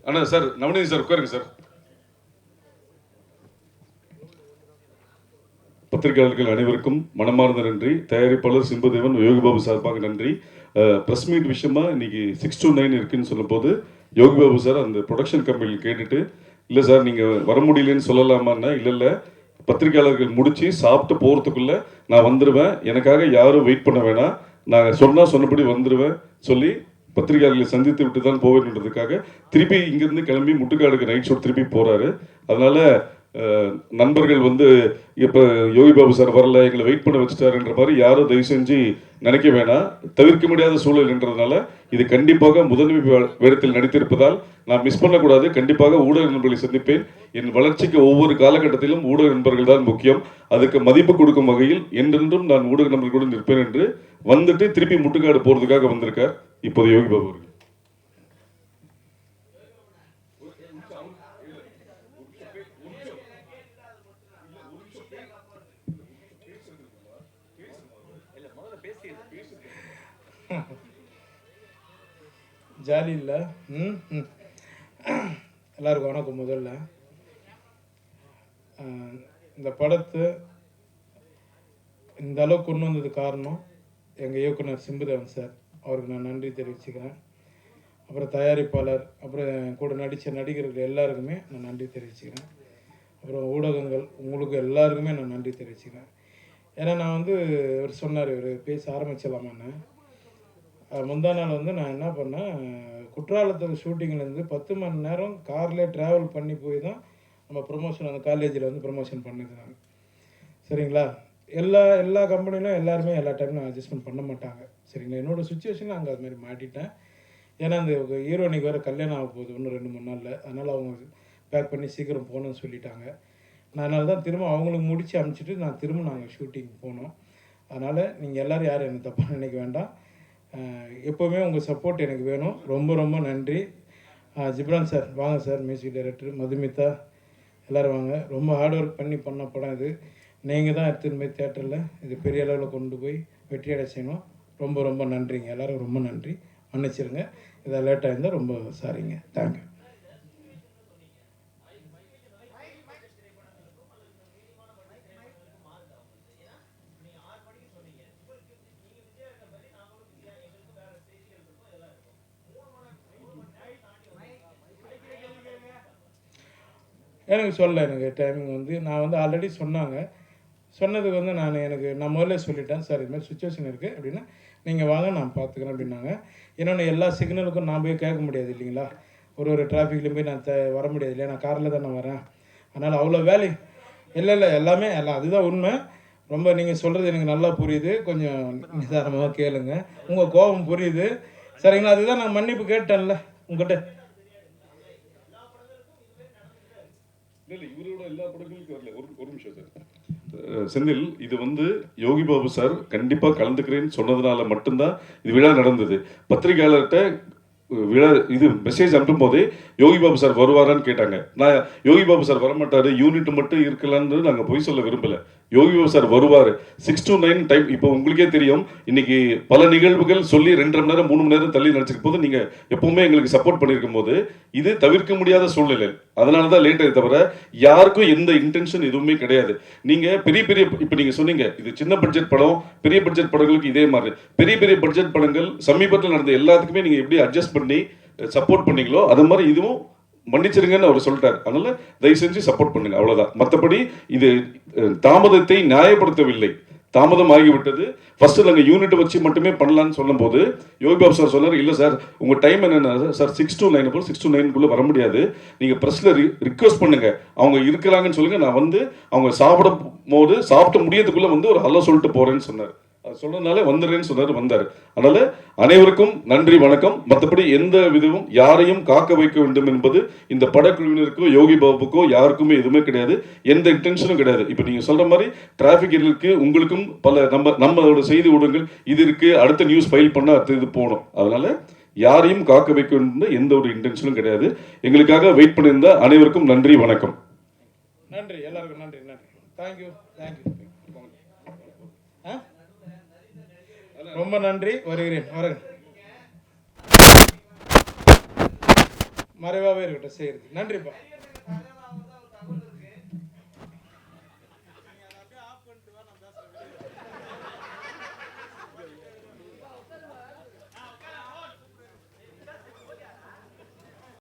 அண்ணா sir Navaneethi sir உட்காருங்க sir. பத்திரிகையாளர்கள் அனைவருக்கும் மனமார்ந்த நன்றி. தயாரிப்பாளர் சிம்புதேவன், யோகிபாபு சார்பாக நன்றி. ப்ரெஸ் மீட் விஷயமா இன்னைக்கு 6 to 9 இருக்குன்னு சொல்லும்போது யோகிபாபு சார் அந்த ப்ரொடக்ஷன் கம்பெனியில் கேட்டுட்டு, இல்லை சார் நீங்கள் வர முடியலன்னு சொல்லலாமான்னா, இல்லை பத்திரிகையாளர்கள் முடிச்சு சாப்பிட்டு போகிறதுக்குள்ள நான் வந்துடுவேன், எனக்காக யாரும் வெயிட் பண்ண வேணாம், நான் சொன்னபடி வந்துடுவேன் சொல்லி பத்திரிகையாளர்களை சந்தித்து விட்டு தான் போவேன்றதுக்காக திருப்பி இங்கிருந்து கிளம்பி முட்டுக்காடுக்கு நைட் ஷோ திருப்பி போறாரு. அதனால நண்பர்கள் வந்து இப்போ யோகிபாபு சார் வரல, எங்களை வெயிட் பண்ண வச்சுட்டாருன்ற மாதிரி யாரும் தயவு செஞ்சு நினைக்க வேணாம். தவிர்க்க முடியாத சூழல்ன்றதுனால இது கண்டிப்பாக முதன்மை வேடத்தில் நடித்திருப்பதால் நான் மிஸ் பண்ணக்கூடாது. கண்டிப்பாக ஊடக நண்பர்களை சந்திப்பேன். என் வளர்ச்சிக்கு ஒவ்வொரு காலகட்டத்திலும் ஊடக நண்பர்கள் தான் முக்கியம். அதுக்கு மதிப்பு கொடுக்கும் வகையில் என்றென்றும் நான் ஊடக நண்பர்களுடன் நிற்பேன் என்று வந்துட்டு திருப்பி முட்டுக்காடு போறதுக்காக வந்திருக்கார் இப்போது யோகிபாபு அவர்கள். ஜாலி இல்லை. எல்லாருக்கும் வணக்கம். முதல்ல இந்த படத்தை இந்த அளவுக்கு கொண்டு வந்தது காரணம் எங்கள் இயக்குனர் சிம்புதேவன் சார், அவருக்கு நான் நன்றி தெரிவிச்சுக்கிறேன். அப்புறம் தயாரிப்பாளர், அப்புறம் கூட நடித்த நடிகர்கள் எல்லாருக்குமே நான் நன்றி தெரிவிச்சுக்கிறேன். அப்புறம் ஊடகங்கள் உங்களுக்கு எல்லாருக்குமே நான் நன்றி தெரிவிச்சுக்கிறேன். ஏன்னா நான் வந்து இவர் சொன்னார், இவர் பேச ஆரம்பிச்சலாமான்னு. முந்தா நாள் வந்து நான் என்ன பண்ணேன், குற்றாலத்தில் ஷூட்டிங்லேருந்து 10 மணி நேரம் கார்லேயே ட்ராவல் பண்ணி போய் தான் நம்ம ப்ரொமோஷன் அந்த காலேஜில் வந்து ப்ரொமோஷன் பண்ணியிருந்தாங்க. சரிங்களா? எல்லா கம்பெனிலும் எல்லாருமே எல்லா டைம்லையும் அட்ஜஸ்ட்மெண்ட் பண்ண மாட்டாங்க. சரிங்களா? என்னோடய சுச்சுவேஷன் அங்கே அதுமாதிரி மாட்டிட்டேன். ஏன்னா அந்த ஹீரோனிக்கு வேறு கல்யாணம் ஆக போகுது இன்னும் 2-3 நாளில். அதனால் அவங்க பேக் பண்ணி சீக்கிரம் போகணும்னு சொல்லிட்டாங்க. நான் அதனால தான் திரும்ப அவங்களுக்கு முடித்து அனுப்பிச்சிட்டு நாங்கள் ஷூட்டிங் போனோம். அதனால் நீங்கள் எல்லோரும் யாரும் எனக்கு தப்பாக நினைக்க வேண்டாம். எப்போவுமே உங்கள் சப்போர்ட் எனக்கு வேணும். ரொம்ப ரொம்ப நன்றி. ஜிப்ரான் சார் வாங்க சார், மியூசிக் டைரக்டர், மதுமிதா எல்லோரும் வாங்க. ரொம்ப ஹார்ட் ஒர்க் பண்ண படம் இது. நீங்கள் தான் எடுத்துன்னு போய் தேட்டரில் இது பெரிய அளவில் கொண்டு போய் வெற்றியடை செய்யணும். ரொம்ப ரொம்ப நன்றிங்க. எல்லோரும் ரொம்ப நன்றி. மன்னிச்சிருங்க இதை லேட்டாக இருந்தால் ரொம்ப சாரிங்க. தேங்க்யூ. எனக்கு சொல்ல எனக்கு டைமிங் வந்து நான் வந்து ஆல்ரெடி சொன்னதுக்கு வந்து நான் முதல்ல சொல்லிட்டேன் சார், இதுமாதிரி சுச்சுவேஷன் இருக்குது அப்படின்னா நீங்கள் வாங்க நான் பார்த்துக்கிறேன் அப்படின்னாங்க. இன்னொன்று எல்லா சிக்னலுக்கும் நான் போய் கேட்க முடியாது இல்லைங்களா, ஒரு டிராஃபிக்லேயும் போய் நான் வர முடியாது இல்லையா, நான் காரில் தான் நான் வரேன். அதனால் அவ்வளோ வேலை இல்லை எல்லாமே எல்லாம் அதுதான் உண்மை. ரொம்ப நீங்கள் சொல்கிறது எனக்கு நல்லா புரியுது. கொஞ்சம் நிதானமாக கேளுங்க. உங்கள் கோபம் புரியுது. சரிங்களா? அதுதான் நான் மன்னிப்பு கேட்டேன்ல உங்கள்கிட்ட. இவரோட எல்லா படங்களுக்கும் வரல. ஒரு நிமிஷம் சார். செந்தில், இது வந்து யோகிபாபு சார் கண்டிப்பா கலந்துக்கிறேன்னு சொன்னதுனால மட்டும்தான் இது விழா நடந்தது. பத்திரிகையாளர்கிட்ட விழா இது மெசேஜ் அனுப்பும் போதே யோகிபாபு சார் வருவாரான்னு கேட்டாங்க. நான் யோகிபாபு சார் வரமாட்டாரு, யூனிட் மட்டும் இருக்கலான்னு நாங்கள் பொய் சொல்ல விரும்பல. யோகிபாபு சார் வருவார். 6 to 9 டைம். இப்போ உங்களுக்கே தெரியும், இன்னைக்கு பல நிகழ்வுகள் சொல்லி 2.5 மணி நேரம் 3 மணி நேரம் தள்ளி நடிச்சிருக்கும் போது நீங்க எப்பவுமே எங்களுக்கு சப்போர்ட் பண்ணியிருக்கும் போது இது தவிர்க்க முடியாத சூழ்நிலை. அதனால தான் லேட் ஆகி தவிர யாருக்கும் எந்த இன்டென்ஷன் எதுவுமே கிடையாது. நீங்க பெரிய இப்போ நீங்க சொன்னீங்க இது சின்ன பட்ஜெட் படம், பெரிய பட்ஜெட் படங்களுக்கு இதே மாதிரி பெரிய பட்ஜெட் படங்கள் சமீபத்தில் நடந்த எல்லாத்துக்குமே நீங்க எப்படி அட்ஜஸ்ட் பண்ணி சப்போர்ட் பண்ணீங்களோ அது மாதிரி இதுவும் மன்னிச்சிருங்கன்னு அவர் சொல்லிட்டார். அதனால தயவு செஞ்சு சப்போர்ட் பண்ணுங்க, அவ்வளவுதான். மற்றபடி இது தாமதத்தை நியாயப்படுத்தவில்லை. தாமதம் ஆகிவிட்டது. ஃபர்ஸ்ட் நாங்கள் யூனிட் வச்சு மட்டுமே பண்ணலான்னு சொல்லும் போது யோகிபாபு சார் சொன்னார், இல்லை சார் உங்க டைம் என்னன்னா சார் 6 to 9 6 to 9 வர முடியாது, நீங்க பிரஸ்ல ரிக்வஸ்ட் பண்ணுங்க, அவங்க இருக்கிறாங்கன்னு சொல்லுங்க, நான் வந்து அவங்க சாப்பிட்டு முடியறதுக்குள்ள வந்து ஒரு ஹலோ சொல்லிட்டு போறேன்னு சொன்னார். அது சொன்னதுனால வந்துடுறேன்னு சொன்னார், வந்தார். அதனால அனைவருக்கும் நன்றி, வணக்கம். மற்றபடி எந்த விதமும் யாரையும் காக்க வைக்க வேண்டும் என்பது இந்த படக்குழுவினருக்கோ யோகி பாபுக்கோ யாருக்குமே எதுவுமே கிடையாது. எந்த இன்டென்ஷனும் கிடையாது. இப்போ நீங்க சொல்ற மாதிரி டிராபிக் இருக்கு, உங்களுக்கும் பல நம்மளோட செய்தி ஊடகங்கள் இது இருக்கு, அடுத்த நியூஸ் ஃபைல் பண்ண அடுத்த இது போகணும். அதனால யாரையும் காக்க வைக்க வேண்டும் எந்த ஒரு இன்டென்ஷனும் கிடையாது. எங்களுக்காக வெயிட் பண்ணியிருந்த அனைவருக்கும் நன்றி, வணக்கம். நன்றி, எல்லாருக்கும் நன்றி. தேங்க்யூ. ரொம்ப நன்றி. வருகிறேன். மறைவாகவே இருக்கட்டும் செய்கிறது. நன்றிப்பா.